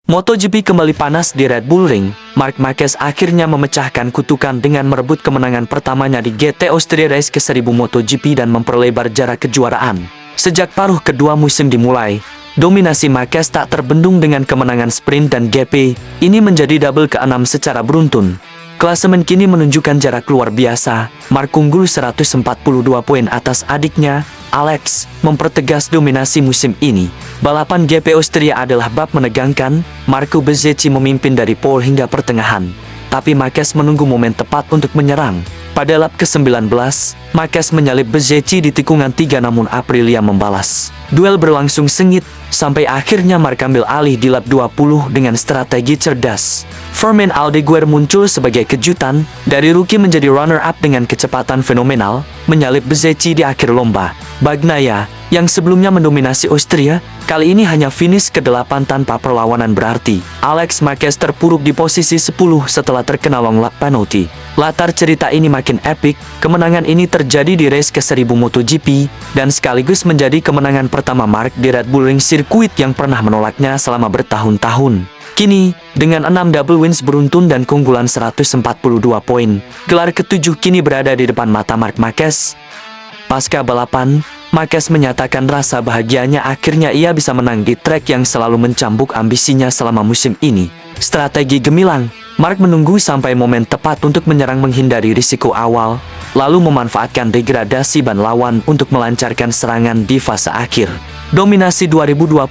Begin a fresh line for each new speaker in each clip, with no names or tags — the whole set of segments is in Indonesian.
MotoGP kembali panas di Red Bull Ring. Marc Marquez akhirnya memecahkan kutukan dengan merebut kemenangan pertamanya di GT Austria Race ke-1000 MotoGP dan memperlebar jarak kejuaraan. Sejak paruh kedua musim dimulai, dominasi Marquez tak terbendung dengan kemenangan sprint dan GP. Ini menjadi double ke-6 secara beruntun. Klasemen kini menunjukkan jarak luar biasa. Marc unggul 142 poin atas adiknya, Alex, mempertegas dominasi musim ini. Balapan GP Austria adalah bab menegangkan. Marco Bezzecchi memimpin dari pole hingga pertengahan, tapi Marquez menunggu momen tepat untuk menyerang. Pada lap ke-19, Marquez menyalip Bezzecchi di tikungan 3 namun Aprilia membalas. Duel berlangsung sengit, sampai akhirnya Marc ambil alih di lap 20 dengan strategi cerdas. Fermin Aldeguer muncul sebagai kejutan, dari rookie menjadi runner-up dengan kecepatan fenomenal, menyalip Bezzecchi di akhir lomba. Bagnaia, yang sebelumnya mendominasi Austria, kali ini hanya finish ke-8 tanpa perlawanan berarti. Alex Marquez terpuruk di posisi 10 setelah terkena long lap penalty. Latar cerita ini makin epik. Kemenangan ini terjadi di race ke-1000 MotoGP, dan sekaligus menjadi kemenangan pertama Marc di Red Bull Ring, sirkuit yang pernah menolaknya selama bertahun-tahun. Kini, dengan 6 double wins beruntun dan keunggulan 142 poin, gelar ke-7 kini berada di depan mata Marc Marquez. Pasca balapan, Marquez menyatakan rasa bahagianya akhirnya ia bisa menang di trek yang selalu mencambuk ambisinya selama musim ini. Strategi gemilang, Marc menunggu sampai momen tepat untuk menyerang menghindari risiko awal, lalu memanfaatkan degradasi ban lawan untuk melancarkan serangan di fase akhir. Dominasi 2025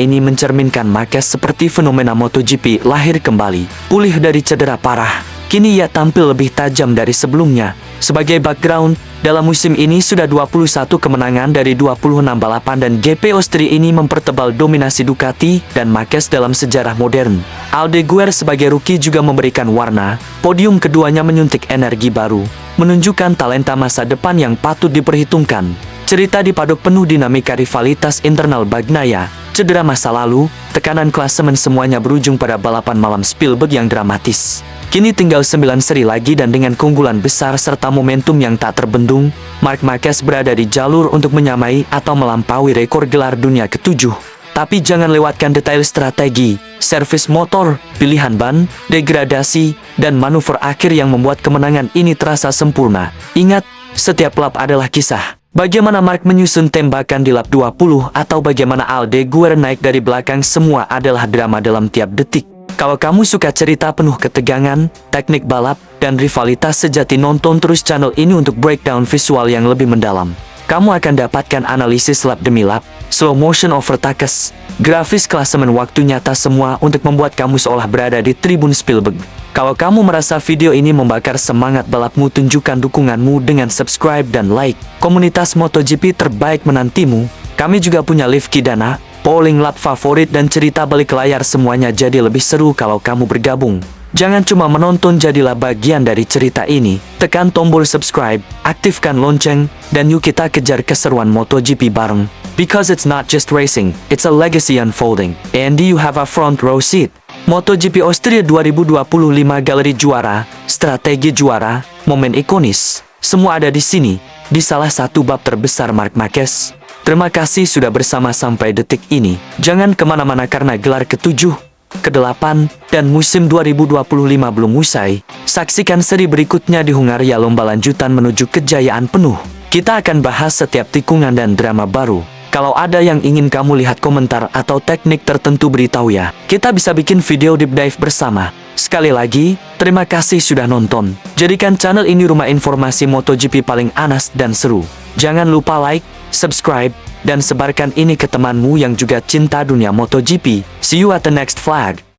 ini mencerminkan Marquez seperti fenomena MotoGP lahir kembali. Pulih dari cedera parah, kini ia tampil lebih tajam dari sebelumnya. Sebagai background, dalam musim ini sudah 21 kemenangan dari 26 balapan dan GP Austria ini mempertebal dominasi Ducati dan Marquez dalam sejarah modern. Aldeguer sebagai rookie juga memberikan warna. Podium keduanya menyuntik energi baru, menunjukkan talenta masa depan yang patut diperhitungkan. Cerita dipaduk penuh dinamika rivalitas internal Bagnaia, cedera masa lalu, tekanan klasemen, semuanya berujung pada balapan malam Spielberg yang dramatis. Kini tinggal 9 seri lagi dan dengan keunggulan besar serta momentum yang tak terbendung, Marc Marquez berada di jalur untuk menyamai atau melampaui rekor gelar dunia ke-7. Tapi jangan lewatkan detail strategi, servis motor, pilihan ban, degradasi, dan manuver akhir yang membuat kemenangan ini terasa sempurna. Ingat, setiap lap adalah kisah. Bagaimana Marc menyusun tembakan di lap 20 atau bagaimana Aldeguer naik dari belakang, semua adalah drama dalam tiap detik. Kalau kamu suka cerita penuh ketegangan, teknik balap, dan rivalitas sejati, nonton terus channel ini untuk breakdown visual yang lebih mendalam. Kamu akan dapatkan analisis lap demi lap, slow motion overtakes, grafis klasemen waktu nyata, semua untuk membuat kamu seolah berada di tribun Spielberg. Kalau kamu merasa video ini membakar semangat balapmu, tunjukkan dukunganmu dengan subscribe dan like. Komunitas MotoGP terbaik menantimu. Kami juga punya live Kidana, polling lap favorit, dan cerita balik layar, semuanya jadi lebih seru kalau kamu bergabung. Jangan cuma menonton, jadilah bagian dari cerita ini. Tekan tombol subscribe, aktifkan lonceng, dan yuk kita kejar keseruan MotoGP bareng. Because it's not just racing, it's a legacy unfolding. And you have a front row seat. MotoGP Austria 2025, galeri juara, strategi juara, momen ikonis, semua ada di sini, di salah satu bab terbesar Marc Marquez. Terima kasih sudah bersama sampai detik ini. Jangan kemana-mana karena gelar ke-7, ke-8, dan musim 2025 belum usai. Saksikan seri berikutnya di Hungaria, lomba lanjutan menuju kejayaan penuh. Kita akan bahas setiap tikungan dan drama baru. Kalau ada yang ingin kamu lihat, komentar atau teknik tertentu, beritahu ya. Kita bisa bikin video deep dive bersama. Sekali lagi, terima kasih sudah nonton. Jadikan channel ini rumah informasi MotoGP paling anas dan seru. Jangan lupa like, subscribe, dan sebarkan ini ke temanmu yang juga cinta dunia MotoGP. See you at the next flag.